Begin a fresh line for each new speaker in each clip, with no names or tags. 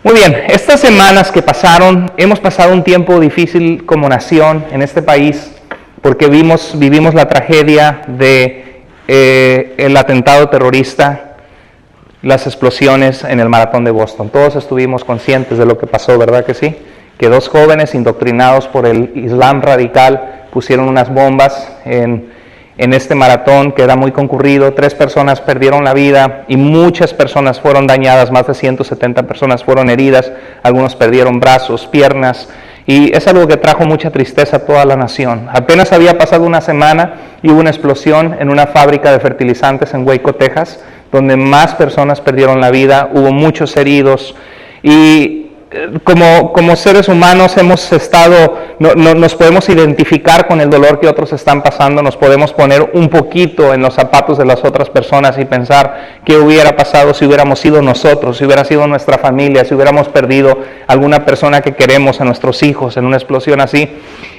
Muy bien, estas semanas que pasaron, hemos pasado un tiempo difícil como nación en este país, porque vivimos la tragedia de el atentado terrorista, las explosiones en el maratón de Boston. Todos estuvimos conscientes de lo que pasó, ¿verdad que sí? Que dos jóvenes indoctrinados por el Islam radical pusieron unas bombas en este maratón que era muy concurrido. 3 personas perdieron la vida y muchas personas fueron dañadas, más de 170 personas fueron heridas, algunos perdieron brazos, piernas, y es algo que trajo mucha tristeza a toda la nación. Apenas había pasado una semana y hubo una explosión en una fábrica de fertilizantes en Waco, Texas, donde más personas perdieron la vida, hubo muchos heridos, y como seres humanos nos podemos identificar con el dolor que otros están pasando, nos podemos poner un poquito en los zapatos de las otras personas y pensar qué hubiera pasado si hubiéramos sido nosotros, si hubiera sido nuestra familia, si hubiéramos perdido alguna persona que queremos, a nuestros hijos, en una explosión así.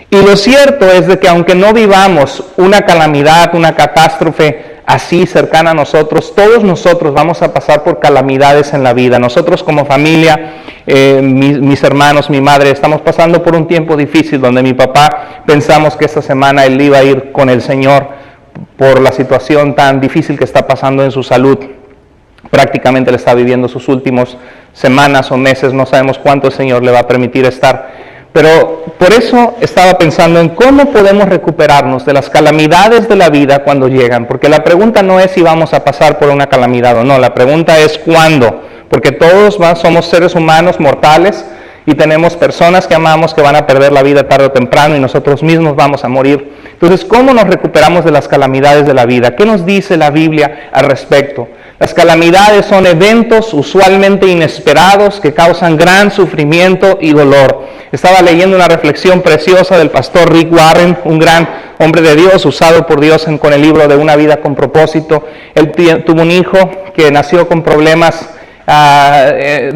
Y lo cierto es de que aunque no vivamos una calamidad, una catástrofe así cercana a nosotros, todos nosotros vamos a pasar por calamidades en la vida. Nosotros como familia, mis hermanos, mi madre, estamos pasando por un tiempo difícil donde mi papá pensamos que esta semana él iba a ir con el Señor por la situación tan difícil que está pasando en su salud. Prácticamente le está viviendo sus últimas semanas o meses, no sabemos cuánto el Señor le va a permitir estar. Pero por eso estaba pensando en cómo podemos recuperarnos de las calamidades de la vida cuando llegan. Porque la pregunta no es si vamos a pasar por una calamidad o no, la pregunta es cuándo. Porque todos somos seres humanos mortales y tenemos personas que amamos que van a perder la vida tarde o temprano y nosotros mismos vamos a morir. Entonces, ¿cómo nos recuperamos de las calamidades de la vida? ¿Qué nos dice la Biblia al respecto? Las calamidades son eventos usualmente inesperados que causan gran sufrimiento y dolor. Estaba leyendo una reflexión preciosa del pastor Rick Warren, un gran hombre de Dios, usado por Dios con el libro de Una vida con propósito. Él tuvo un hijo que nació con problemas que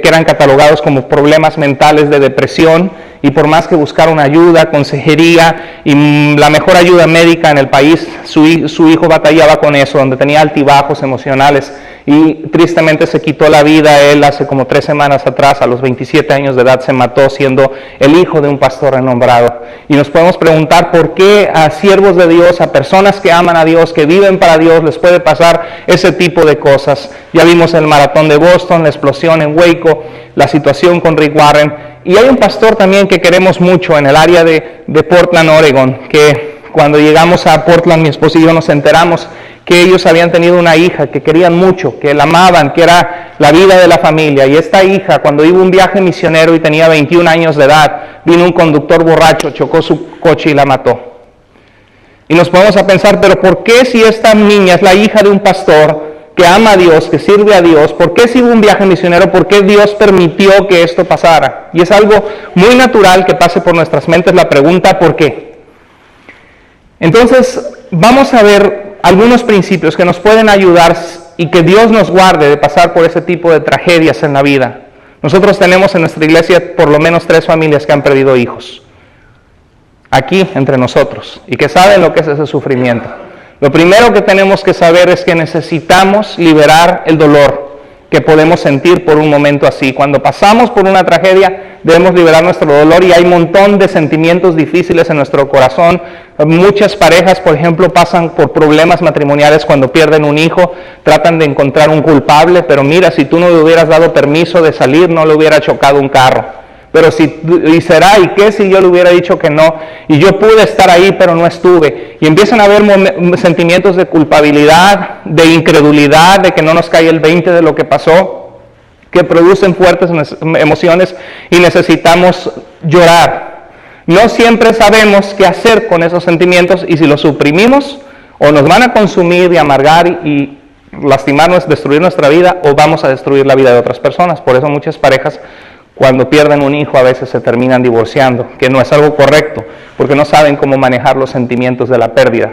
eran catalogados como problemas mentales de depresión, y por más que buscaron ayuda, consejería y la mejor ayuda médica en el país, su hijo batallaba con eso, donde tenía altibajos emocionales, y tristemente se quitó la vida. Él hace como 3 semanas atrás, a los 27 años de edad, se mató siendo el hijo de un pastor renombrado. Y nos podemos preguntar por qué a siervos de Dios, a personas que aman a Dios, que viven para Dios, les puede pasar ese tipo de cosas. Ya vimos el maratón de Boston, la explosión en Waco, la situación con Rick Warren. Y hay un pastor también que queremos mucho en el área de Portland, Oregon, que cuando llegamos a Portland, mi esposo y yo nos enteramos que ellos habían tenido una hija que querían mucho, que la amaban, que era la vida de la familia. Y esta hija, cuando iba a un viaje misionero y tenía 21 años de edad, vino un conductor borracho, chocó su coche y la mató. Y nos ponemos a pensar, pero ¿por qué si esta niña es la hija de un pastor que ama a Dios, que sirve a Dios, por qué si hubo un viaje misionero, por qué Dios permitió que esto pasara? Y es algo muy natural que pase por nuestras mentes la pregunta, ¿por qué? Entonces, vamos a ver algunos principios que nos pueden ayudar y que Dios nos guarde de pasar por ese tipo de tragedias en la vida. Nosotros tenemos en nuestra iglesia por lo menos 3 familias que han perdido hijos, aquí entre nosotros, y que saben lo que es ese sufrimiento. Lo primero que tenemos que saber es que necesitamos liberar el dolor que podemos sentir por un momento así. Cuando pasamos por una tragedia, debemos liberar nuestro dolor, y hay un montón de sentimientos difíciles en nuestro corazón. Muchas parejas, por ejemplo, pasan por problemas matrimoniales cuando pierden un hijo, tratan de encontrar un culpable, pero mira, si tú no le hubieras dado permiso de salir, no le hubiera chocado un carro. Pero ¿y qué si yo le hubiera dicho que no? Y yo pude estar ahí, pero no estuve. Y empiezan a haber sentimientos de culpabilidad, de incredulidad, de que no nos cae el 20 de lo que pasó, que producen fuertes emociones y necesitamos llorar. No siempre sabemos qué hacer con esos sentimientos, y si los suprimimos, o nos van a consumir y amargar y lastimarnos, destruir nuestra vida, o vamos a destruir la vida de otras personas. Por eso muchas parejas, cuando pierden un hijo, a veces se terminan divorciando, que no es algo correcto, porque no saben cómo manejar los sentimientos de la pérdida.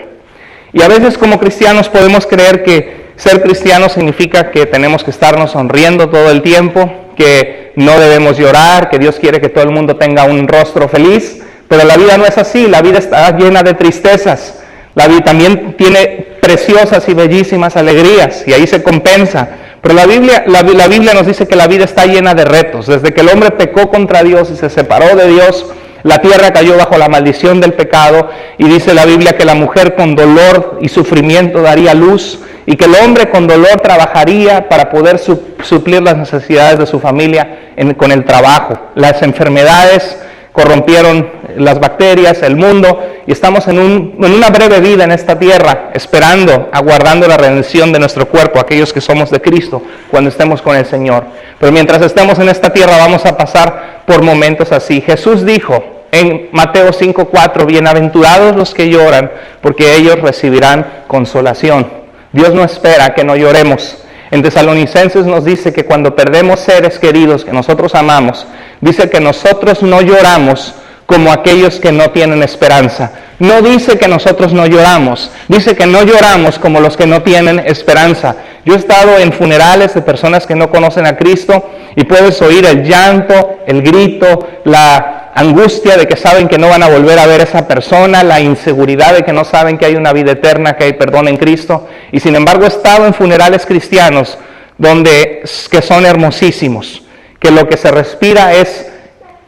Y a veces como cristianos podemos creer que ser cristiano significa que tenemos que estarnos sonriendo todo el tiempo, que no debemos llorar, que Dios quiere que todo el mundo tenga un rostro feliz, pero la vida no es así. La vida está llena de tristezas. La vida también tiene preciosas y bellísimas alegrías, y ahí se compensa. Pero la Biblia nos dice que la vida está llena de retos. Desde que el hombre pecó contra Dios y se separó de Dios, la tierra cayó bajo la maldición del pecado, y dice la Biblia que la mujer con dolor y sufrimiento daría luz, y que el hombre con dolor trabajaría para poder suplir las necesidades de su familia con el trabajo. Las enfermedades corrompieron las bacterias, el mundo, y estamos en una breve vida en esta tierra, esperando, aguardando la redención de nuestro cuerpo, aquellos que somos de Cristo, cuando estemos con el Señor. Pero mientras estemos en esta tierra vamos a pasar por momentos así. Jesús dijo en Mateo 5:4, bienaventurados los que lloran, porque ellos recibirán consolación. Dios no espera que no lloremos. En Tesalonicenses nos dice que cuando perdemos seres queridos que nosotros amamos, dice que nosotros no lloramos como aquellos que no tienen esperanza. No dice que nosotros no lloramos, dice que no lloramos como los que no tienen esperanza. Yo he estado en funerales de personas que no conocen a Cristo y puedes oír el llanto, el grito, la angustia de que saben que no van a volver a ver a esa persona, la inseguridad de que no saben que hay una vida eterna, que hay perdón en Cristo. Y sin embargo he estado en funerales cristianos que son hermosísimos, que lo que se respira es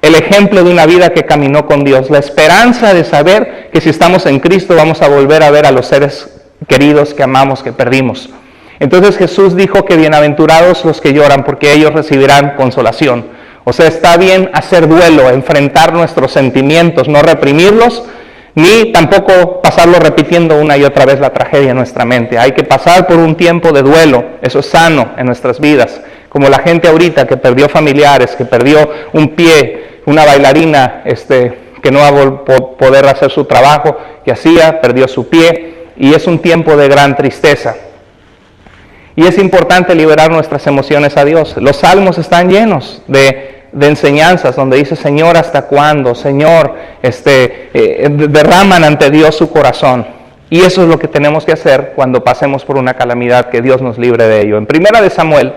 el ejemplo de una vida que caminó con Dios, la esperanza de saber que si estamos en Cristo vamos a volver a ver a los seres queridos que amamos, que perdimos. Entonces Jesús dijo que bienaventurados los que lloran, porque ellos recibirán consolación. O sea, está bien hacer duelo, enfrentar nuestros sentimientos, no reprimirlos, ni tampoco pasarlo repitiendo una y otra vez la tragedia en nuestra mente. Hay que pasar por un tiempo de duelo, eso es sano en nuestras vidas. Como la gente ahorita que perdió familiares, que perdió un pie, una bailarina que no va a poder hacer su trabajo que hacía, perdió su pie, y es un tiempo de gran tristeza. Y es importante liberar nuestras emociones a Dios. Los salmos están llenos de enseñanzas donde dice, Señor, ¿hasta cuándo? Señor, derraman ante Dios su corazón. Y eso es lo que tenemos que hacer cuando pasemos por una calamidad, que Dios nos libre de ello. En 1 de Samuel,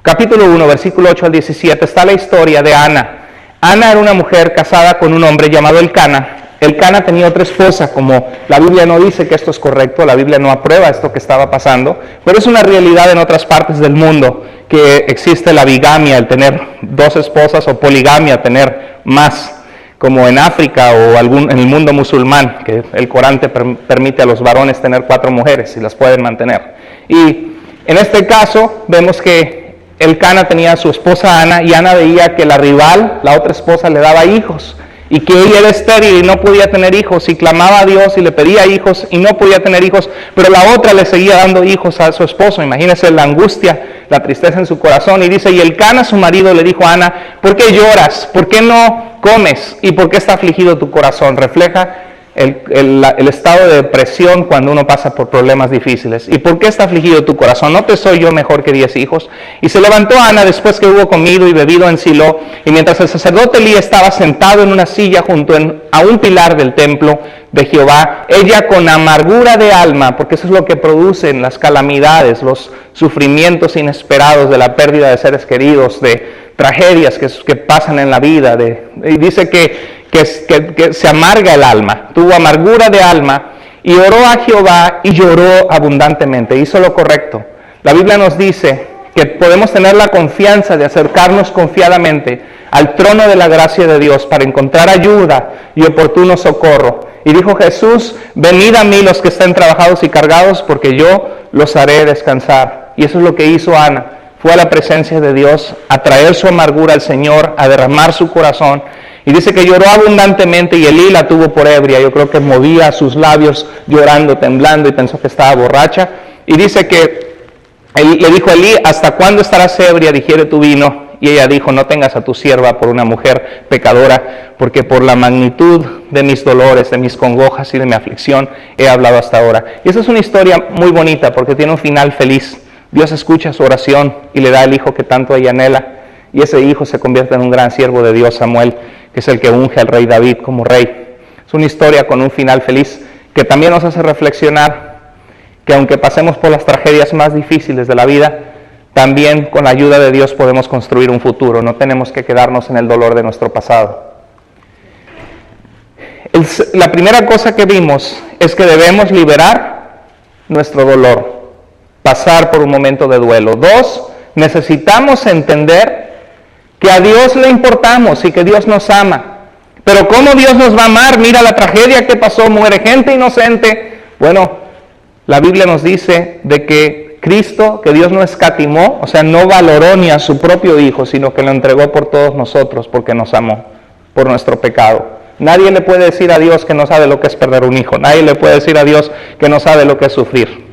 capítulo 1, versículo 8 al 17, está la historia de Ana. Ana era una mujer casada con un hombre llamado Elcana. Elcana tenía otra esposa, como la Biblia no dice que esto es correcto, la Biblia no aprueba esto que estaba pasando, pero es una realidad en otras partes del mundo, que existe la bigamia, el tener dos esposas, o poligamia, tener más, como en África o en el mundo musulmán, que el Corán te permite a los varones tener 4 mujeres y las pueden mantener. Y en este caso vemos que Elcana tenía a su esposa Ana, y Ana veía que la rival, la otra esposa, le daba hijos, y que ella era estéril y no podía tener hijos, y clamaba a Dios y le pedía hijos y no podía tener hijos, pero la otra le seguía dando hijos a su esposo. Imagínense la angustia, la tristeza en su corazón. Y dice, y Elcana, su marido, le dijo a Ana, ¿por qué lloras? ¿Por qué no comes? ¿Y por qué está afligido tu corazón? Refleja el estado de depresión cuando uno pasa por problemas difíciles. ¿Y por qué está afligido tu corazón? ¿No te soy yo mejor que 10 hijos? Y se levantó Ana después que hubo comido y bebido en Silo, y mientras el sacerdote Elí estaba sentado en una silla junto a un pilar del templo de Jehová, ella con amargura de alma, porque eso es lo que producen las calamidades, los sufrimientos inesperados de la pérdida de seres queridos, de tragedias que pasan en la vida, y dice que se amarga el alma, tuvo amargura de alma, y oró a Jehová y lloró abundantemente, hizo lo correcto. La Biblia nos dice que podemos tener la confianza de acercarnos confiadamente al trono de la gracia de Dios para encontrar ayuda y oportuno socorro. Y dijo Jesús, venid a mí los que estén trabajados y cargados, porque yo los haré descansar. Y eso es lo que hizo Ana, fue a la presencia de Dios, a traer su amargura al Señor, a derramar su corazón. Y dice que lloró abundantemente, y Elí la tuvo por ebria. Yo creo que movía sus labios llorando, temblando, y pensó que estaba borracha. Y dice que le dijo a Elí, ¿hasta cuándo estarás ebria? Digiere tu vino. Y ella dijo, no tengas a tu sierva por una mujer pecadora, porque por la magnitud de mis dolores, de mis congojas y de mi aflicción he hablado hasta ahora. Y esa es una historia muy bonita, porque tiene un final feliz. Dios escucha su oración y le da el hijo que tanto ella anhela. Y ese hijo se convierte en un gran siervo de Dios, Samuel, que es el que unge al rey David como rey. Es una historia con un final feliz, que también nos hace reflexionar que aunque pasemos por las tragedias más difíciles de la vida, también con la ayuda de Dios podemos construir un futuro. No tenemos que quedarnos en el dolor de nuestro pasado. La primera cosa que vimos es que debemos liberar nuestro dolor. pasar por un momento de duelo. 2, necesitamos entender que a Dios le importamos y que Dios nos ama. Pero ¿cómo Dios nos va a amar? Mira la tragedia que pasó, muere gente inocente. Bueno, la Biblia nos dice de que Cristo, que Dios no escatimó, o sea, no valoró ni a su propio Hijo, sino que lo entregó por todos nosotros porque nos amó, por nuestro pecado. Nadie le puede decir a Dios que no sabe lo que es perder un hijo. Nadie le puede decir a Dios que no sabe lo que es sufrir.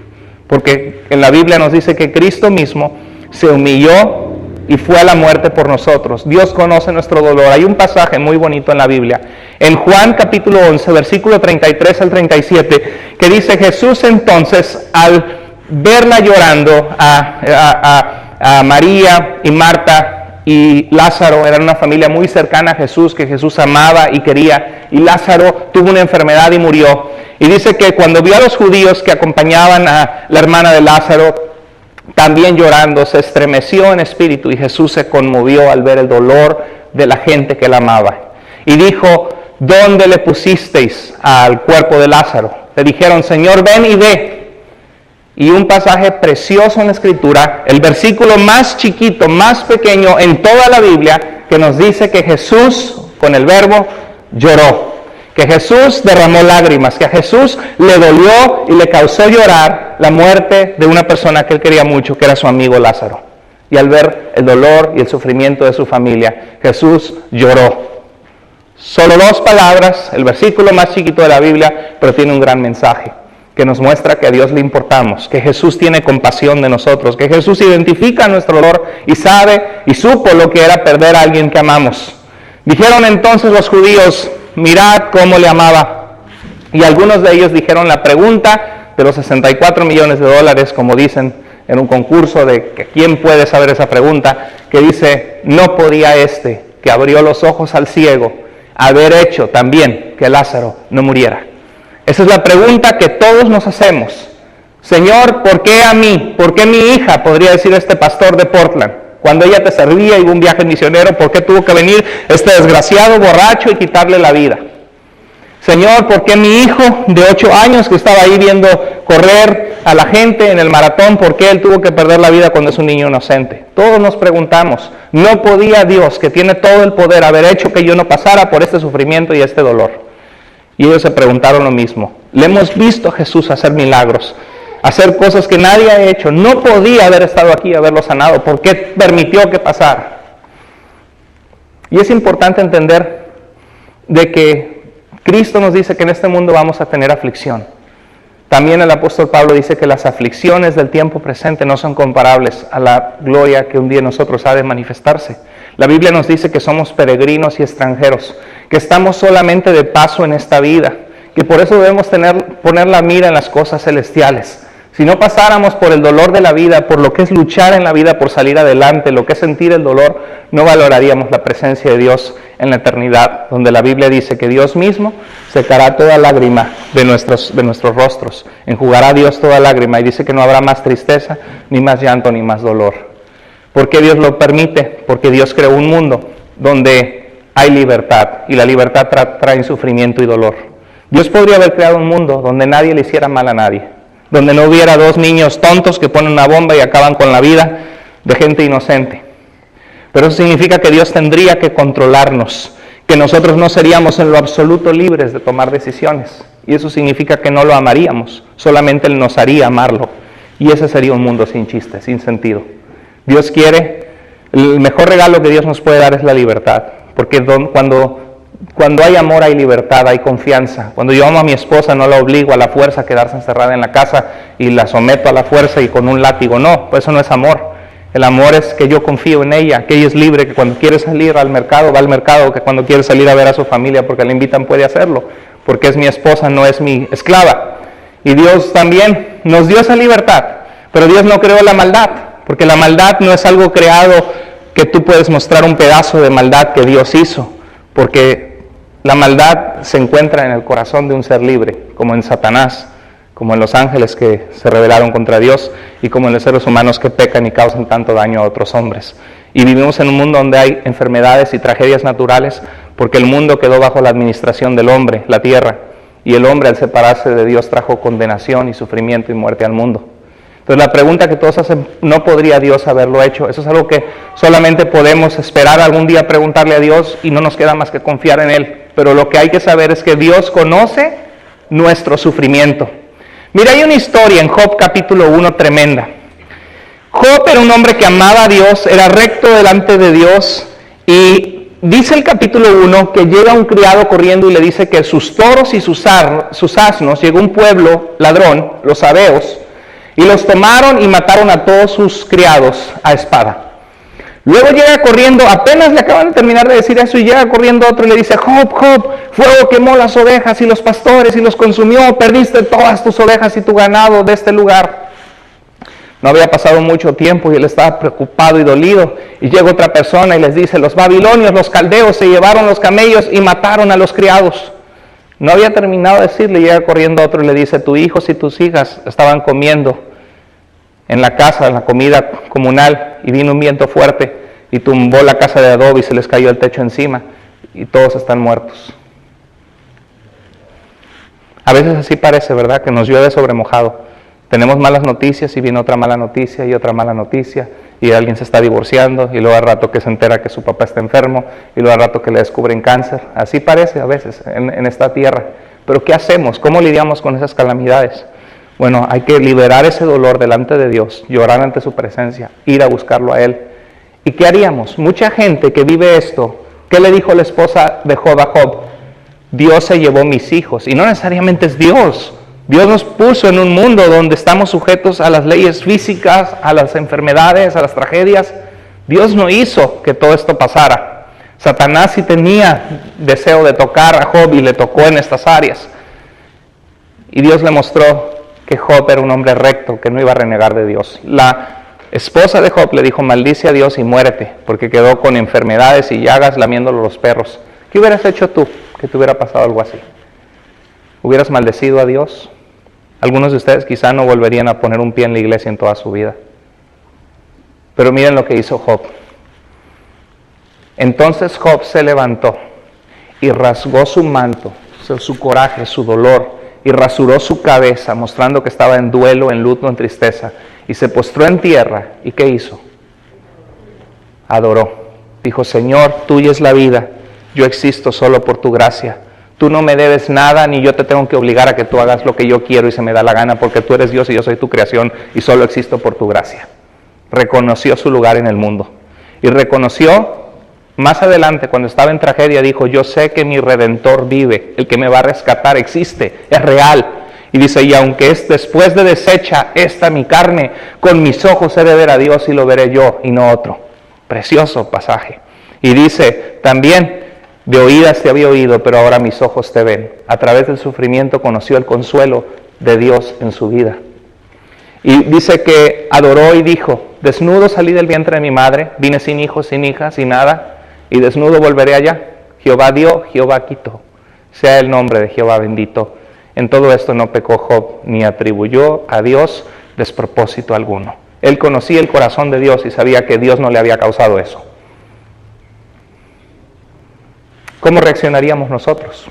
Porque en la Biblia nos dice que Cristo mismo se humilló y fue a la muerte por nosotros. Dios conoce nuestro dolor. Hay un pasaje muy bonito en la Biblia, en Juan capítulo 11, versículo 33 al 37, que dice: Jesús entonces, al verla llorando a María y Marta y Lázaro, eran una familia muy cercana a Jesús, que Jesús amaba y quería, y Lázaro tuvo una enfermedad y murió. Y dice que cuando vio a los judíos que acompañaban a la hermana de Lázaro también llorando, se estremeció en espíritu, y Jesús se conmovió al ver el dolor de la gente que él amaba. Y dijo: ¿dónde le pusisteis al cuerpo de Lázaro? Le dijeron: Señor, ven y ve. Y un pasaje precioso en la Escritura, el versículo más chiquito, más pequeño en toda la Biblia, que nos dice que Jesús, con el verbo, lloró. Que Jesús derramó lágrimas, que a Jesús le dolió y le causó llorar la muerte de una persona que él quería mucho, que era su amigo Lázaro. Y al ver el dolor y el sufrimiento de su familia, Jesús lloró. Solo 2 palabras, el versículo más chiquito de la Biblia, pero tiene un gran mensaje, que nos muestra que a Dios le importamos, que Jesús tiene compasión de nosotros, que Jesús identifica nuestro dolor y sabe y supo lo que era perder a alguien que amamos. Dijeron entonces los judíos: mirad cómo le amaba. Y algunos de ellos dijeron la pregunta de los 64 millones de dólares, como dicen en un concurso de que quién puede saber esa pregunta, que dice: no podía este, que abrió los ojos al ciego, haber hecho también que Lázaro no muriera. Esa es la pregunta que todos nos hacemos. Señor, ¿por qué a mí? ¿Por qué mi hija? Podría decir este pastor de Portland. Cuando ella te servía y hubo un viaje misionero, ¿por qué tuvo que venir este desgraciado borracho y quitarle la vida? Señor, ¿por qué mi hijo de 8 años que estaba ahí viendo correr a la gente en el maratón, por qué él tuvo que perder la vida cuando es un niño inocente? Todos nos preguntamos, ¿no podía Dios, que tiene todo el poder, haber hecho que yo no pasara por este sufrimiento y este dolor? Y ellos se preguntaron lo mismo. Le hemos visto a Jesús hacer milagros, hacer cosas que nadie ha hecho. No podía haber estado aquí y haberlo sanado. ¿Por qué permitió que pasara? Y es importante entender de que Cristo nos dice que en este mundo vamos a tener aflicción. También el apóstol Pablo dice que las aflicciones del tiempo presente no son comparables a la gloria que un día en nosotros ha de manifestarse. La Biblia nos dice que somos peregrinos y extranjeros, que estamos solamente de paso en esta vida, que por eso debemos poner la mira en las cosas celestiales. Si no pasáramos por el dolor de la vida, por lo que es luchar en la vida por salir adelante, lo que es sentir el dolor, no valoraríamos la presencia de Dios en la eternidad, donde la Biblia dice que Dios mismo secará toda lágrima de nuestros rostros, enjugará Dios toda lágrima, y dice que no habrá más tristeza, ni más llanto, ni más dolor. ¿Por qué Dios lo permite? Porque Dios creó un mundo donde hay libertad, y la libertad trae sufrimiento y dolor. Dios podría haber creado un mundo donde nadie le hiciera mal a nadie, donde no hubiera 2 niños tontos que ponen una bomba y acaban con la vida de gente inocente. Pero eso significa que Dios tendría que controlarnos, que nosotros no seríamos en lo absoluto libres de tomar decisiones. Y eso significa que no lo amaríamos, solamente Él nos haría amarlo. Y ese sería un mundo sin chiste, sin sentido. Dios quiere, el mejor regalo que Dios nos puede dar es la libertad, porque cuando hay amor hay libertad, hay confianza. Cuando yo amo a mi esposa no la obligo a la fuerza a quedarse encerrada en la casa y la someto a la fuerza y con un látigo, no, pues eso no es amor. El amor es que yo confío en ella, que ella es libre, que cuando quiere salir al mercado va al mercado, que cuando quiere salir a ver a su familia porque le invitan puede hacerlo, porque es mi esposa, no es mi esclava. Y Dios también nos dio esa libertad, pero Dios no creó la maldad. Porque la maldad no es algo creado que tú puedes mostrar un pedazo de maldad que Dios hizo. Porque la maldad se encuentra en el corazón de un ser libre, como en Satanás, como en los ángeles que se rebelaron contra Dios y como en los seres humanos que pecan y causan tanto daño a otros hombres. Y vivimos en un mundo donde hay enfermedades y tragedias naturales porque el mundo quedó bajo la administración del hombre, la tierra. Y el hombre al separarse de Dios trajo condenación y sufrimiento y muerte al mundo. Entonces la pregunta que todos hacen, ¿no podría Dios haberlo hecho? Eso es algo que solamente podemos esperar algún día preguntarle a Dios y no nos queda más que confiar en Él. Pero lo que hay que saber es que Dios conoce nuestro sufrimiento. Mira, hay una historia en Job capítulo 1 tremenda. Job era un hombre que amaba a Dios, era recto delante de Dios, y dice el capítulo 1 que llega un criado corriendo y le dice que sus toros y sus asnos, llegó un pueblo ladrón, los sabeos, y los tomaron y mataron a todos sus criados a espada. Luego llega corriendo, apenas le acaban de terminar de decir eso, y llega corriendo otro y le dice, Job, Job, fuego quemó las ovejas y los pastores y los consumió, perdiste todas tus ovejas y tu ganado de este lugar. No había pasado mucho tiempo y él estaba preocupado y dolido, y llega otra persona y les dice, los babilonios, los caldeos se llevaron los camellos y mataron a los criados. No había terminado de decirle, llega corriendo otro y le dice, tus hijos y tus hijas estaban comiendo en la casa, en la comida comunal, y vino un viento fuerte y tumbó la casa de adobe y se les cayó el techo encima y todos están muertos. A veces así parece, ¿verdad? Que nos llueve sobre mojado. Tenemos malas noticias y viene otra mala noticia y otra mala noticia, y alguien se está divorciando, y luego al rato que se entera que su papá está enfermo, y luego al rato que le descubren cáncer. Así parece a veces en esta tierra. Pero ¿qué hacemos? ¿Cómo lidiamos con esas calamidades? Bueno, hay que liberar ese dolor delante de Dios, llorar ante su presencia, ir a buscarlo a Él. ¿Y qué haríamos? Mucha gente que vive esto, ¿qué le dijo la esposa de Job a Job? Dios se llevó mis hijos. Y no necesariamente es Dios. Dios nos puso en un mundo donde estamos sujetos a las leyes físicas, a las enfermedades, a las tragedias. Dios no hizo que todo esto pasara. Satanás sí tenía deseo de tocar a Job y le tocó en estas áreas. Y Dios le mostró que Job era un hombre recto, que no iba a renegar de Dios. La esposa de Job le dijo, maldice a Dios y muérete, porque quedó con enfermedades y llagas lamiéndolo los perros. ¿Qué hubieras hecho tú que te hubiera pasado algo así? ¿Hubieras maldecido a Dios? Algunos de ustedes quizá no volverían a poner un pie en la iglesia en toda su vida. Pero miren lo que hizo Job. Entonces Job se levantó y rasgó su manto, su coraje, su dolor, y rasuró su cabeza, mostrando que estaba en duelo, en luto, en tristeza, y se postró en tierra. ¿Y qué hizo? Adoró. Dijo, Señor, tuya es la vida, yo existo solo por tu gracia. Tú no me debes nada, ni yo te tengo que obligar a que tú hagas lo que yo quiero y se me da la gana, porque tú eres Dios y yo soy tu creación, y solo existo por tu gracia. Reconoció su lugar en el mundo. Y reconoció, más adelante, cuando estaba en tragedia, dijo, yo sé que mi Redentor vive, el que me va a rescatar existe, es real. Y dice, y aunque es después de deshecha esta mi carne, con mis ojos he de ver a Dios y lo veré yo y no otro. Precioso pasaje. Y dice también, de oídas te había oído, pero ahora mis ojos te ven. A través del sufrimiento conoció el consuelo de Dios en su vida. Y dice que adoró y dijo, desnudo salí del vientre de mi madre, vine sin hijos, sin hijas, sin nada, y desnudo volveré allá. Jehová dio, Jehová quitó. Sea el nombre de Jehová bendito. En todo esto no pecó Job, ni atribuyó a Dios despropósito alguno. Él conocía el corazón de Dios y sabía que Dios no le había causado eso. ¿Cómo reaccionaríamos nosotros?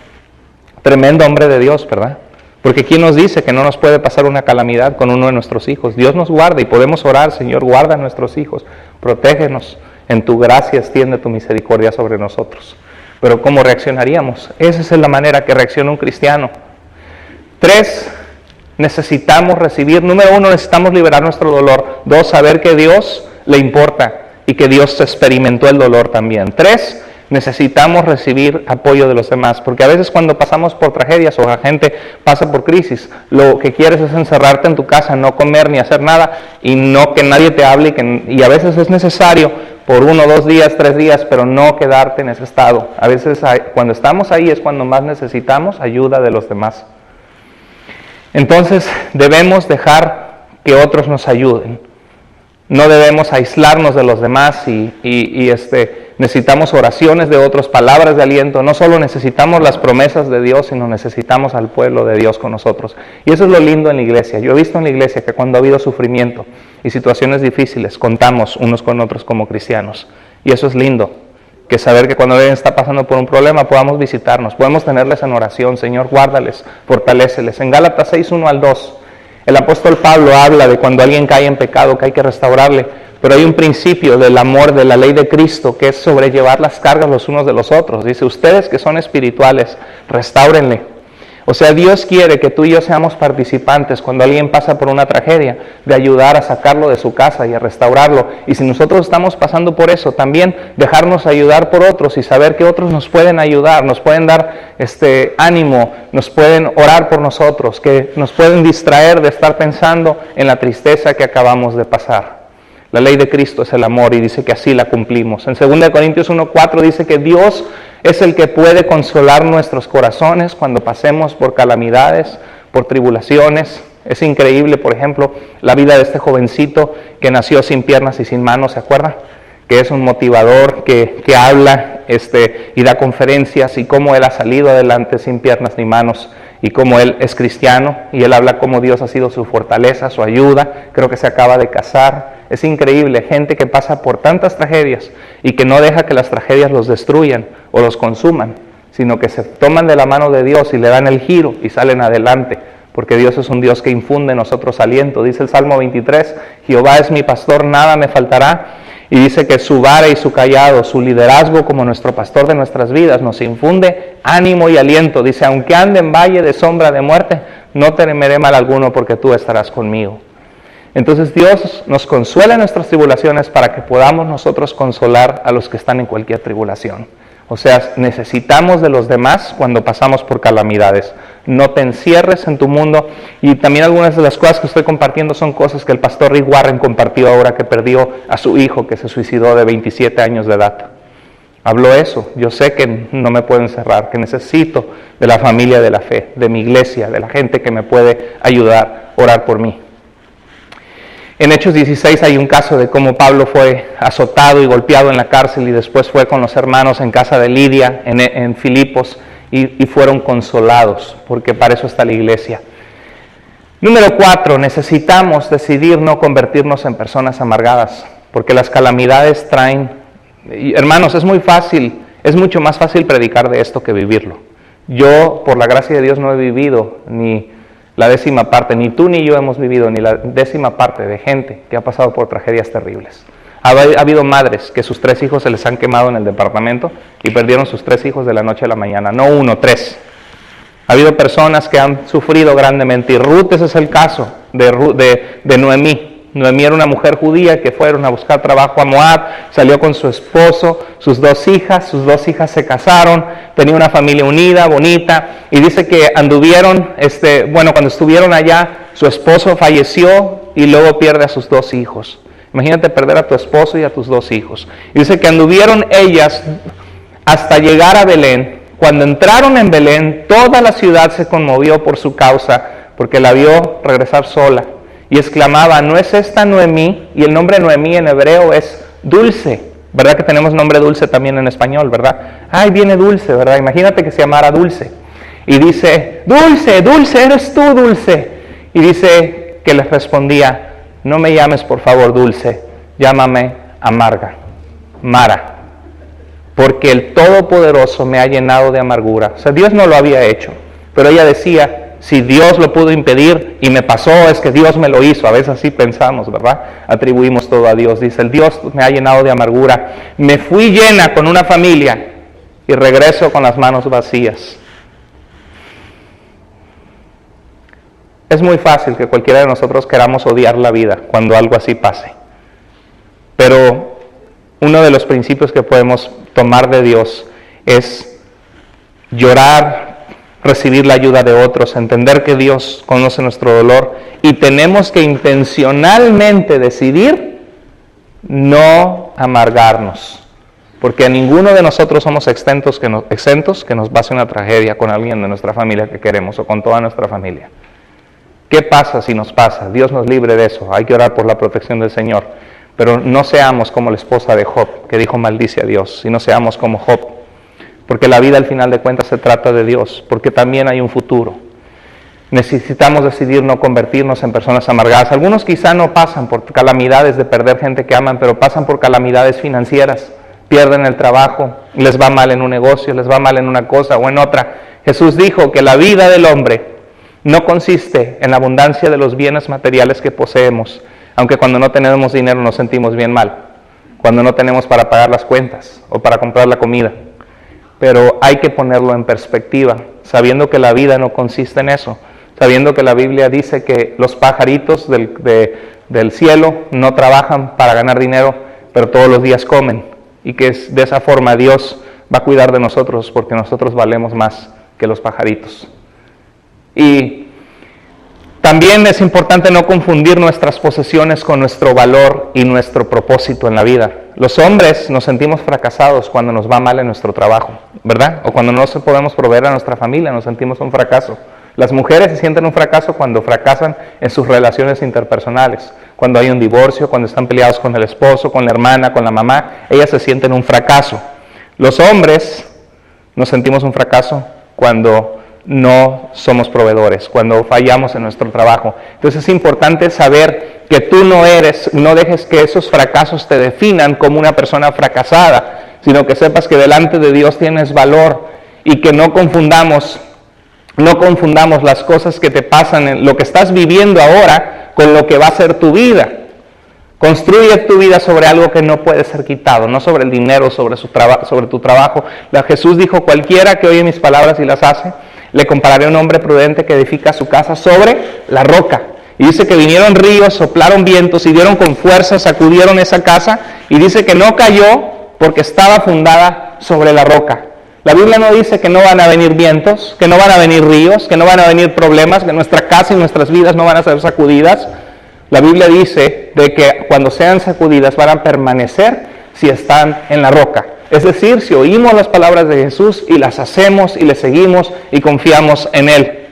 Tremendo hombre de Dios, ¿verdad? Porque ¿quién nos dice que no nos puede pasar una calamidad con uno de nuestros hijos? Dios nos guarda y podemos orar, Señor, guarda a nuestros hijos, protégenos, en tu gracia extiende tu misericordia sobre nosotros. Pero ¿cómo reaccionaríamos? Esa es la manera que reacciona un cristiano. 3, necesitamos recibir. Número 1, necesitamos liberar nuestro dolor. 2, saber que Dios le importa y que Dios experimentó el dolor también. 3, necesitamos recibir apoyo de los demás, porque a veces cuando pasamos por tragedias o la gente pasa por crisis, lo que quieres es encerrarte en tu casa, no comer ni hacer nada y no que nadie te hable y a veces es necesario por 1, 2 días, 3 días, pero no quedarte en ese estado. A veces cuando estamos ahí es cuando más necesitamos ayuda de los demás. Entonces debemos dejar que otros nos ayuden. No debemos aislarnos de los demás y necesitamos oraciones de otros, palabras de aliento. No solo necesitamos las promesas de Dios, sino necesitamos al pueblo de Dios con nosotros. Y eso es lo lindo en la iglesia. Yo he visto en la iglesia que cuando ha habido sufrimiento y situaciones difíciles, contamos unos con otros como cristianos. Y eso es lindo, que saber que cuando alguien está pasando por un problema podamos visitarnos, podemos tenerles en oración. Señor, guárdales, fortaléceles. En Gálatas 6, 1 al 2, El apóstol Pablo habla de cuando alguien cae en pecado que hay que restaurarle, pero hay un principio del amor, de la ley de Cristo, que es sobrellevar las cargas los unos de los otros. Dice, ustedes que son espirituales, restáurenle. O sea, Dios quiere que tú y yo seamos participantes cuando alguien pasa por una tragedia, de ayudar a sacarlo de su casa y a restaurarlo. Y si nosotros estamos pasando por eso, también dejarnos ayudar por otros y saber que otros nos pueden ayudar, nos pueden dar ánimo, nos pueden orar por nosotros, que nos pueden distraer de estar pensando en la tristeza que acabamos de pasar. La ley de Cristo es el amor y dice que así la cumplimos. En 2 Corintios 1:4 dice que Dios es el que puede consolar nuestros corazones cuando pasemos por calamidades, por tribulaciones. Es increíble, por ejemplo, la vida de este jovencito que nació sin piernas y sin manos, ¿se acuerdan? Que es un motivador, que habla y da conferencias, y cómo él ha salido adelante sin piernas ni manos, y cómo él es cristiano, y él habla cómo Dios ha sido su fortaleza, su ayuda. Creo que se acaba de casar. Es increíble, gente que pasa por tantas tragedias y que no deja que las tragedias los destruyan o los consuman, sino que se toman de la mano de Dios y le dan el giro y salen adelante, porque Dios es un Dios que infunde en nosotros aliento. Dice el Salmo 23, Jehová es mi pastor, nada me faltará. Y dice que su vara y su cayado, su liderazgo como nuestro pastor de nuestras vidas, nos infunde ánimo y aliento. Dice, aunque ande en valle de sombra de muerte, no temeré mal alguno porque tú estarás conmigo. Entonces Dios nos consuela en nuestras tribulaciones para que podamos nosotros consolar a los que están en cualquier tribulación. O sea, necesitamos de los demás cuando pasamos por calamidades. No te encierres en tu mundo. Y también algunas de las cosas que estoy compartiendo son cosas que el pastor Rick Warren compartió ahora que perdió a su hijo que se suicidó de 27 años de edad. Habló eso. Yo sé que no me puedo encerrar, que necesito de la familia de la fe, de mi iglesia, de la gente que me puede ayudar, orar por mí. En Hechos 16 hay un caso de cómo Pablo fue azotado y golpeado en la cárcel y después fue con los hermanos en casa de Lidia, en Filipos, y fueron consolados, porque para eso está la iglesia. Número 4, necesitamos decidir no convertirnos en personas amargadas, porque las calamidades traen... Hermanos, es muy fácil, es mucho más fácil predicar de esto que vivirlo. Yo, por la gracia de Dios, no he vivido ni la 10ª parte, ni tú ni yo hemos vivido ni la 10ª parte de gente que ha pasado por tragedias terribles. Ha habido madres que sus 3 hijos se les han quemado en el departamento y perdieron sus 3 hijos de la noche a la mañana, no 1, 3. Ha habido personas que han sufrido grandemente, y Ruth, ese es el caso de Noemí. Noemí era una mujer judía que fueron a buscar trabajo a Moab, salió con su esposo, sus 2 hijas se casaron, tenía una familia unida, bonita, y dice que anduvieron, cuando estuvieron allá, su esposo falleció y luego pierde a sus 2 hijos. Imagínate perder a tu esposo y a tus 2 hijos. Y dice que anduvieron ellas hasta llegar a Belén. Cuando entraron en Belén, toda la ciudad se conmovió por su causa, porque la vio regresar sola. Y exclamaba, ¿no es esta Noemí? Y el nombre Noemí en hebreo es dulce. ¿Verdad que tenemos nombre dulce también en español, verdad? Ay, viene dulce, ¿verdad? Imagínate que se llamara Dulce. Y dice, Dulce, Dulce, eres tú, Dulce. Y dice que les respondía, no me llames por favor Dulce, llámame Amarga, Mara. Porque el Todopoderoso me ha llenado de amargura. O sea, Dios no lo había hecho. Pero ella decía, si Dios lo pudo impedir y me pasó, es que Dios me lo hizo. A veces así pensamos, ¿verdad? Atribuimos todo a Dios. Dice, el Dios me ha llenado de amargura. Me fui llena con una familia y regreso con las manos vacías. Es muy fácil que cualquiera de nosotros queramos odiar la vida cuando algo así pase. Pero uno de los principios que podemos tomar de Dios es llorar, recibir la ayuda de otros, entender que Dios conoce nuestro dolor y tenemos que intencionalmente decidir no amargarnos, porque a ninguno de nosotros somos exentos que nos pase una tragedia con alguien de nuestra familia que queremos o con toda nuestra familia. ¿Qué pasa si nos pasa? Dios nos libre de eso, hay que orar por la protección del Señor, pero no seamos como la esposa de Job, que dijo maldice a Dios, sino seamos como Job. Porque la vida al final de cuentas se trata de Dios, porque también hay un futuro. Necesitamos decidir no convertirnos en personas amargadas. Algunos quizá no pasan por calamidades de perder gente que aman, pero pasan por calamidades financieras. Pierden el trabajo, les va mal en un negocio, les va mal en una cosa o en otra. Jesús dijo que la vida del hombre no consiste en la abundancia de los bienes materiales que poseemos, aunque cuando no tenemos dinero nos sentimos bien mal, cuando no tenemos para pagar las cuentas o para comprar la comida. Pero hay que ponerlo en perspectiva, sabiendo que la vida no consiste en eso, sabiendo que la Biblia dice que los pajaritos del cielo no trabajan para ganar dinero, pero todos los días comen, y que de esa forma Dios va a cuidar de nosotros, porque nosotros valemos más que los pajaritos. Y también es importante no confundir nuestras posesiones con nuestro valor y nuestro propósito en la vida. Los hombres nos sentimos fracasados cuando nos va mal en nuestro trabajo, ¿verdad? O cuando no podemos proveer a nuestra familia, nos sentimos un fracaso. Las mujeres se sienten un fracaso cuando fracasan en sus relaciones interpersonales, cuando hay un divorcio, cuando están peleados con el esposo, con la hermana, con la mamá, ellas se sienten un fracaso. Los hombres nos sentimos un fracaso cuando no somos proveedores, cuando fallamos en nuestro trabajo. Entonces es importante saber que tú no dejes que esos fracasos te definan como una persona fracasada, sino que sepas que delante de Dios tienes valor y que no confundamos las cosas que te pasan, en lo que estás viviendo ahora, con lo que va a ser tu vida. Construye tu vida sobre algo que no puede ser quitado, no sobre el dinero, sobre tu trabajo. Jesús dijo, cualquiera que oye mis palabras y las hace, le compararé a un hombre prudente que edifica su casa sobre la roca. Y dice que vinieron ríos, soplaron vientos y dieron con fuerza, sacudieron esa casa. Y dice que no cayó porque estaba fundada sobre la roca. La Biblia no dice que no van a venir vientos, que no van a venir ríos, que no van a venir problemas, que nuestra casa y nuestras vidas no van a ser sacudidas. La Biblia dice de que cuando sean sacudidas van a permanecer si están en la roca. Es decir, si oímos las palabras de Jesús y las hacemos y le seguimos y confiamos en Él.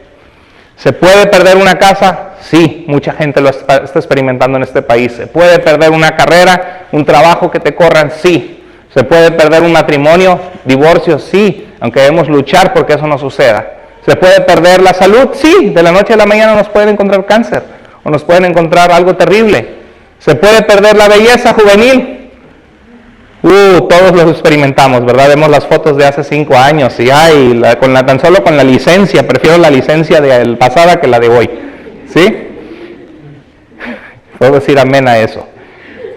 ¿Se puede perder una casa? Sí, mucha gente lo está experimentando en este país. ¿Se puede perder una carrera, un trabajo que te corran? Sí. ¿Se puede perder un matrimonio, divorcio? Sí, aunque debemos luchar porque eso no suceda. ¿Se puede perder la salud? Sí, de la noche a la mañana nos pueden encontrar cáncer o nos pueden encontrar algo terrible. ¿Se puede perder la belleza juvenil? Todos los experimentamos, ¿verdad? Vemos las fotos de hace 5 años y tan solo con la licencia, prefiero la licencia de pasada que la de hoy, ¿sí? Puedo decir amén a eso.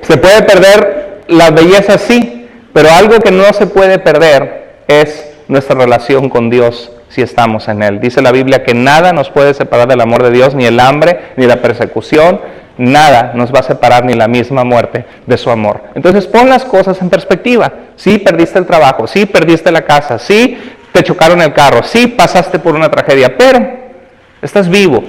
¿Se puede perder la belleza? Sí, pero algo que no se puede perder es nuestra relación con Dios si estamos en Él. Dice la Biblia que nada nos puede separar del amor de Dios, ni el hambre, ni la persecución, nada nos va a separar, ni la misma muerte, de su amor. Entonces pon las cosas en perspectiva. Sí perdiste el trabajo, sí perdiste la casa, sí te chocaron el carro, sí pasaste por una tragedia, pero estás vivo,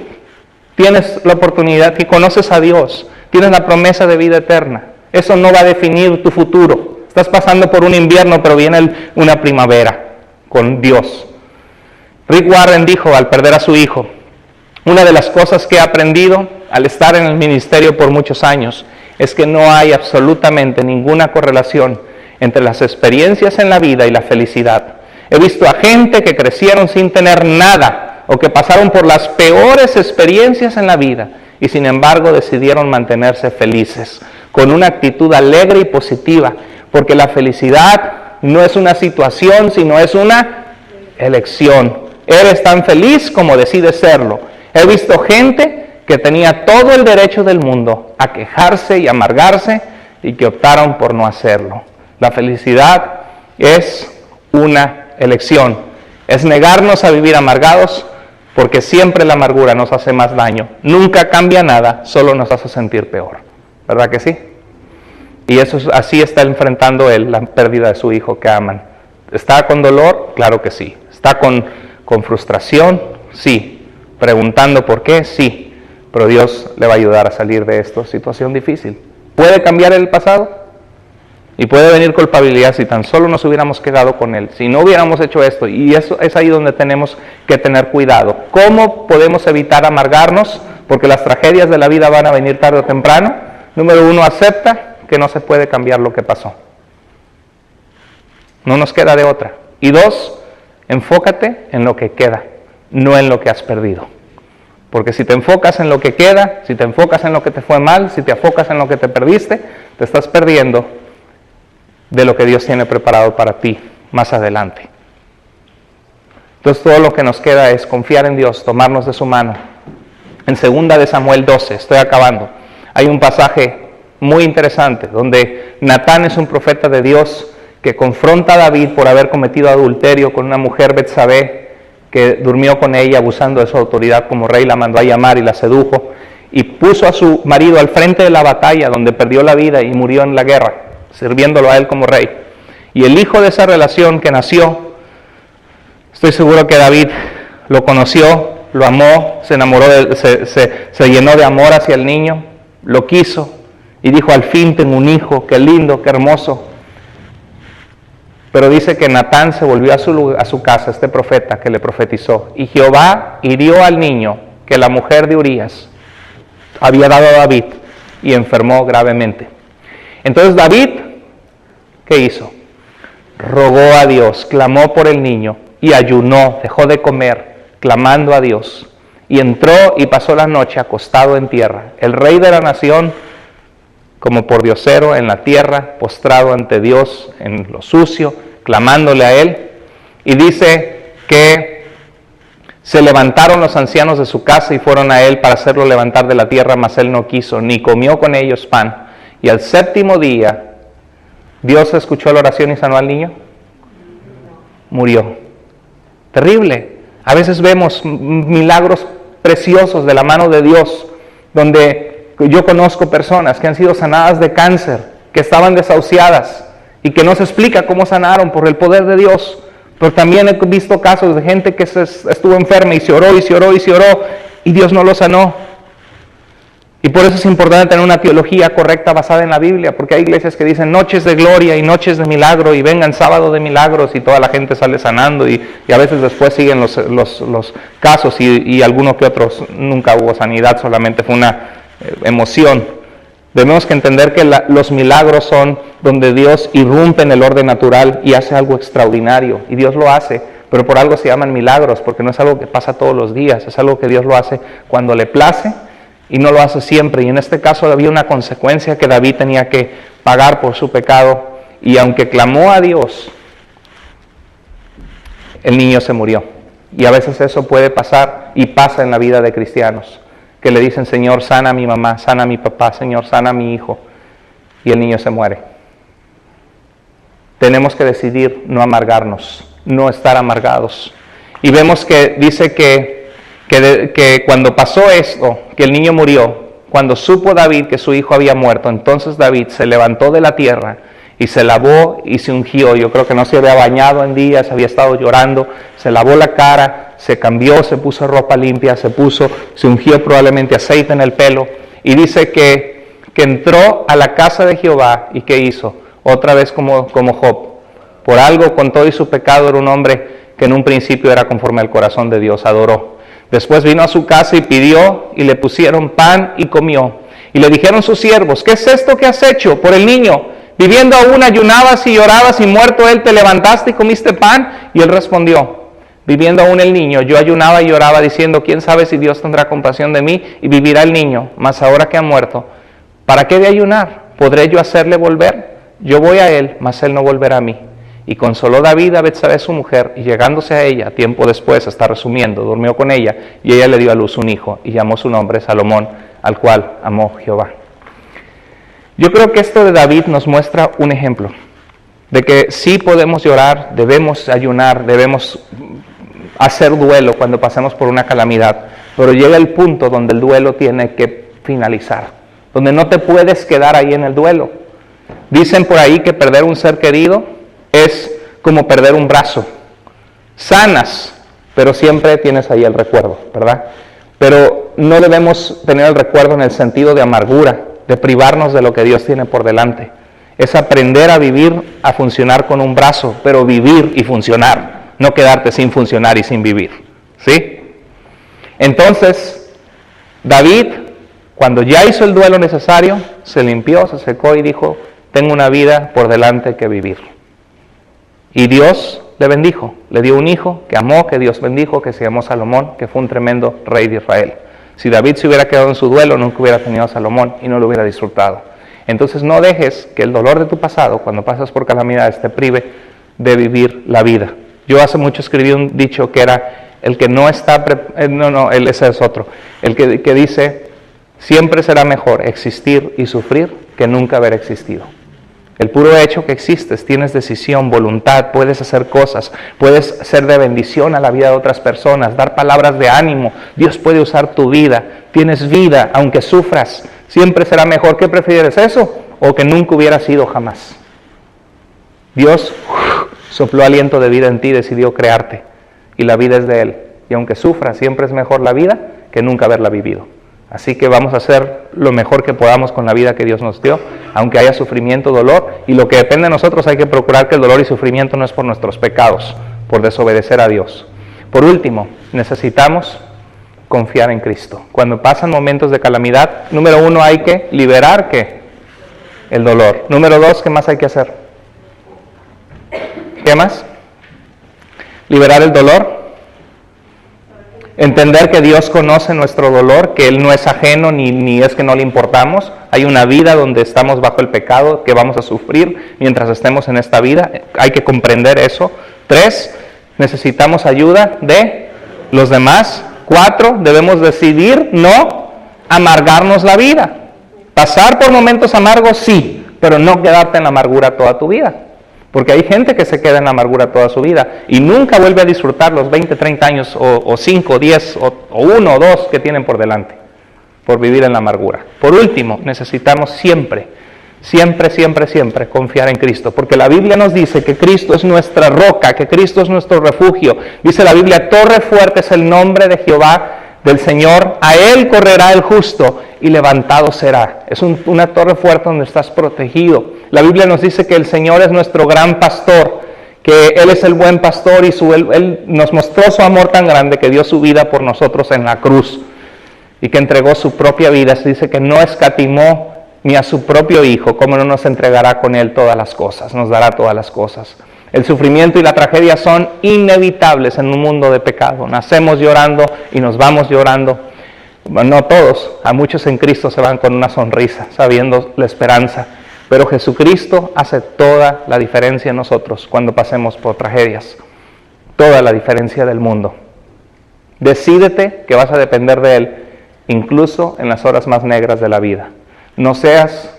tienes la oportunidad y conoces a Dios, tienes la promesa de vida eterna. Eso no va a definir tu futuro. Estás pasando por un invierno, pero viene una primavera con Dios. Rick Warren dijo al perder a su hijo, una de las cosas que he aprendido al estar en el ministerio por muchos años es que no hay absolutamente ninguna correlación entre las experiencias en la vida y la felicidad. He visto a gente que crecieron sin tener nada o que pasaron por las peores experiencias en la vida y sin embargo decidieron mantenerse felices, con una actitud alegre y positiva, porque la felicidad no es una situación, sino es una elección. Eres tan feliz como decides serlo. He visto gente que tenía todo el derecho del mundo a quejarse y amargarse y que optaron por no hacerlo. La felicidad es una elección. Es negarnos a vivir amargados porque siempre la amargura nos hace más daño. Nunca cambia nada, solo nos hace sentir peor. ¿Verdad que sí? Y así está enfrentando él la pérdida de su hijo que aman. ¿Está con dolor? Claro que sí. ¿Está con frustración? Sí. ¿Preguntando por qué? Sí. Pero Dios le va a ayudar a salir de esta situación difícil. ¿Puede cambiar el pasado? Y puede venir culpabilidad si tan solo nos hubiéramos quedado con él, si no hubiéramos hecho esto. Y eso es ahí donde tenemos que tener cuidado. ¿Cómo podemos evitar amargarnos? Porque las tragedias de la vida van a venir tarde o temprano. Número 1, acepta que no se puede cambiar lo que pasó. No nos queda de otra. Y 2, enfócate en lo que queda, no en lo que has perdido. Porque si te enfocas en lo que queda, si te enfocas en lo que te fue mal, si te enfocas en lo que te perdiste, te estás perdiendo de lo que Dios tiene preparado para ti más adelante. Entonces todo lo que nos queda es confiar en Dios, tomarnos de su mano. En 2 de Samuel 12, estoy acabando, hay un pasaje muy interesante donde Natán es un profeta de Dios que confronta a David por haber cometido adulterio con una mujer Betsabé que durmió con ella abusando de su autoridad como rey, la mandó a llamar y la sedujo y puso a su marido al frente de la batalla donde perdió la vida y murió en la guerra, sirviéndolo a él como rey. Y el hijo de esa relación que nació, estoy seguro que David lo conoció, lo amó, se enamoró, se llenó de amor hacia el niño, lo quiso y dijo, al fin tengo un hijo, qué lindo, qué hermoso. Pero dice que Natán se volvió a su casa, este profeta que le profetizó, y Jehová hirió al niño que la mujer de Urías había dado a David y enfermó gravemente. Entonces David, ¿qué hizo? Rogó a Dios, clamó por el niño y ayunó, dejó de comer, clamando a Dios. Y entró y pasó la noche acostado en tierra. El rey de la nación, como por diosero en la tierra, postrado ante Dios en lo sucio, clamándole a él. Y dice que se levantaron los ancianos de su casa y fueron a él para hacerlo levantar de la tierra, mas él no quiso, ni comió con ellos pan. Y al 7º día, ¿Dios escuchó la oración y sanó al niño? Murió. Terrible. A veces vemos milagros preciosos de la mano de Dios, donde yo conozco personas que han sido sanadas de cáncer, que estaban desahuciadas y que no se explica cómo sanaron por el poder de Dios. Pero también he visto casos de gente que estuvo enferma y se oró y se oró y se oró y Dios no lo sanó. Y por eso es importante tener una teología correcta basada en la Biblia, porque hay iglesias que dicen noches de gloria y noches de milagro y vengan sábado de milagros y toda la gente sale sanando y a veces después siguen los casos y algunos que otros nunca hubo sanidad, solamente fue una emoción. Debemos que entender que los milagros son donde Dios irrumpe en el orden natural y hace algo extraordinario, y Dios lo hace, pero por algo se llaman milagros, porque no es algo que pasa todos los días, es algo que Dios lo hace cuando le place y no lo hace siempre. Y en este caso había una consecuencia que David tenía que pagar por su pecado, y aunque clamó a Dios, el niño se murió. Y a veces eso puede pasar y pasa en la vida de cristianos, que le dicen, Señor, sana a mi mamá, sana a mi papá, Señor, sana a mi hijo, y el niño se muere. Tenemos que decidir no amargarnos, no estar amargados. Y vemos que dice que cuando pasó esto, que el niño murió, cuando supo David que su hijo había muerto, entonces David se levantó de la tierra y se lavó y se ungió. Yo creo que no se había bañado en días, había estado llorando, se lavó la cara, se cambió, se puso ropa limpia, se ungió probablemente aceite en el pelo, y dice que entró a la casa de Jehová. ¿Y qué hizo? Otra vez como Job, por algo con todo y su pecado, era un hombre que en un principio era conforme al corazón de Dios, adoró. Después vino a su casa y pidió, y le pusieron pan y comió. Y le dijeron sus siervos, ¿qué es esto que has hecho por el niño? Viviendo aún ayunabas y llorabas, y muerto él te levantaste y comiste pan. Y él respondió, viviendo aún el niño, yo ayunaba y lloraba diciendo, ¿quién sabe si Dios tendrá compasión de mí y vivirá el niño? Mas ahora que ha muerto, ¿para qué de ayunar? ¿Podré yo hacerle volver? Yo voy a él, mas él no volverá a mí. Y consoló David a Betsabé su mujer, y llegándose a ella, tiempo después, está resumiendo, durmió con ella, y ella le dio a luz un hijo, y llamó su nombre Salomón, al cual amó Jehová. Yo creo que esto de David nos muestra un ejemplo, de que sí podemos llorar, debemos ayunar, debemos hacer duelo cuando pasemos por una calamidad, pero llega el punto donde el duelo tiene que finalizar, donde no te puedes quedar ahí en el duelo. Dicen por ahí que perder un ser querido es como perder un brazo. Sanas, pero siempre tienes ahí el recuerdo, ¿verdad? Pero no debemos tener el recuerdo en el sentido de amargura, de privarnos de lo que Dios tiene por delante. Es aprender a vivir, a funcionar con un brazo, pero vivir y funcionar, no quedarte sin funcionar y sin vivir, ¿sí? Entonces, David, cuando ya hizo el duelo necesario, se limpió, se secó y dijo, tengo una vida por delante que vivir. Y Dios le bendijo, le dio un hijo que amó, que Dios bendijo, que se llamó Salomón, que fue un tremendo rey de Israel. Si David se hubiera quedado en su duelo, nunca hubiera tenido a Salomón y no lo hubiera disfrutado. Entonces no dejes que el dolor de tu pasado, cuando pasas por calamidades, te prive de vivir la vida. Yo hace mucho escribí un dicho que era, el que no está, ese es otro, el que dice, siempre será mejor existir y sufrir que nunca haber existido. El puro hecho que existes, tienes decisión, voluntad, puedes hacer cosas, puedes ser de bendición a la vida de otras personas, dar palabras de ánimo, Dios puede usar tu vida, tienes vida, aunque sufras, siempre será mejor. ¿Qué prefieres, eso o que nunca hubiera sido jamás? Dios sopló aliento de vida en ti, decidió crearte y la vida es de Él. Y aunque sufras, siempre es mejor la vida que nunca haberla vivido. Así que vamos a hacer lo mejor que podamos con la vida que Dios nos dio, aunque haya sufrimiento, dolor, y lo que depende de nosotros hay que procurar que el dolor y sufrimiento no es por nuestros pecados, por desobedecer a Dios. Por último, necesitamos confiar en Cristo. Cuando pasan momentos de calamidad, número 1, hay que liberar ¿qué? El dolor. Número 2, ¿qué más hay que hacer? ¿Qué más? Liberar el dolor. Entender que Dios conoce nuestro dolor, que Él no es ajeno ni es que no le importamos. Hay una vida donde estamos bajo el pecado que vamos a sufrir mientras estemos en esta vida. Hay que comprender eso. 3, necesitamos ayuda de los demás. 4, debemos decidir no amargarnos la vida. Pasar por momentos amargos, sí, pero no quedarte en la amargura toda tu vida. Porque hay gente que se queda en la amargura toda su vida y nunca vuelve a disfrutar los 20, 30 años o 5, 10 o 1 o 2 que tienen por delante por vivir en la amargura. Por último, necesitamos siempre confiar en Cristo, porque la Biblia nos dice que Cristo es nuestra roca, que Cristo es nuestro refugio. Dice la Biblia, torre fuerte es el nombre de Jehová, del Señor, a Él correrá el justo y levantado será. Es una torre fuerte donde estás protegido. La Biblia nos dice que el Señor es nuestro gran pastor, que Él es el buen pastor y Él nos mostró su amor tan grande que dio su vida por nosotros en la cruz y que entregó su propia vida. Se dice que no escatimó ni a su propio Hijo, ¿cómo no nos entregará con Él todas las cosas? Nos dará todas las cosas. El sufrimiento y la tragedia son inevitables en un mundo de pecado. Nacemos llorando y nos vamos llorando. Bueno, no todos, a muchos en Cristo se van con una sonrisa, sabiendo la esperanza. Pero Jesucristo hace toda la diferencia en nosotros cuando pasemos por tragedias. Toda la diferencia del mundo. Decídete que vas a depender de Él, incluso en las horas más negras de la vida. No seas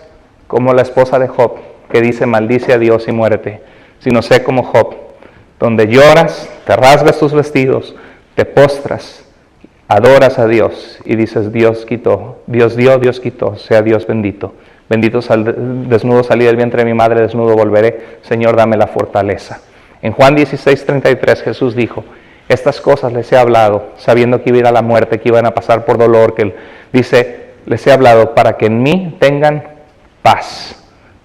como la esposa de Job, que dice, maldice a Dios y muérete, sino sé como Job, donde lloras, te rasgas tus vestidos, te postras, adoras a Dios y dices, Dios quitó, Dios dio, Dios quitó, sea Dios bendito. Bendito desnudo salí del vientre de mi madre, desnudo volveré, Señor, dame la fortaleza. En Juan 16:33 Jesús dijo, estas cosas les he hablado, sabiendo que iba a ir a la muerte, que iban a pasar por dolor, que dice, les he hablado para que en mí tengan paz.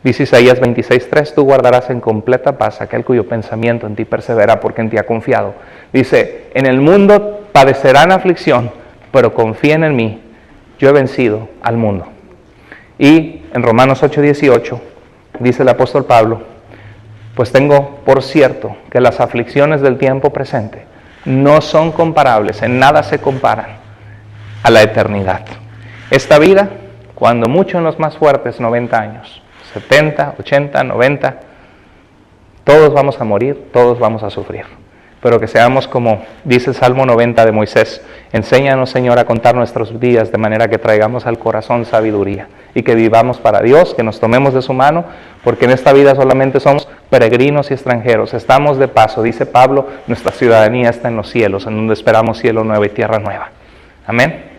Dice Isaías 26:3, tú guardarás en completa paz aquel cuyo pensamiento en ti persevera porque en ti ha confiado. Dice, en el mundo padecerán aflicción, pero confíen en mí, yo he vencido al mundo. Y en Romanos 8:18 dice el apóstol Pablo, pues tengo por cierto que las aflicciones del tiempo presente no son comparables, en nada se comparan a la eternidad. Esta vida, cuando mucho en los más fuertes, 90 años, 70, 80, 90, todos vamos a morir, todos vamos a sufrir. Pero que seamos como dice el Salmo 90 de Moisés, enséñanos, Señor, a contar nuestros días de manera que traigamos al corazón sabiduría y que vivamos para Dios, que nos tomemos de su mano, porque en esta vida solamente somos peregrinos y extranjeros, estamos de paso, dice Pablo, nuestra ciudadanía está en los cielos, en donde esperamos cielo nuevo y tierra nueva. Amén.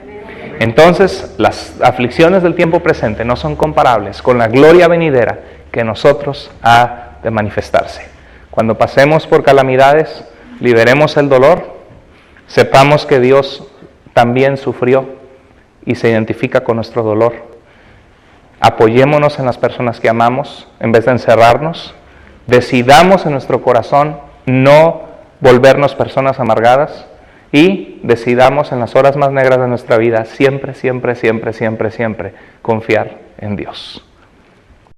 Entonces, las aflicciones del tiempo presente no son comparables con la gloria venidera que nosotros ha de manifestarse. Cuando pasemos por calamidades, liberemos el dolor, sepamos que Dios también sufrió y se identifica con nuestro dolor. Apoyémonos en las personas que amamos en vez de encerrarnos. Decidamos en nuestro corazón no volvernos personas amargadas y decidamos en las horas más negras de nuestra vida siempre confiar en Dios.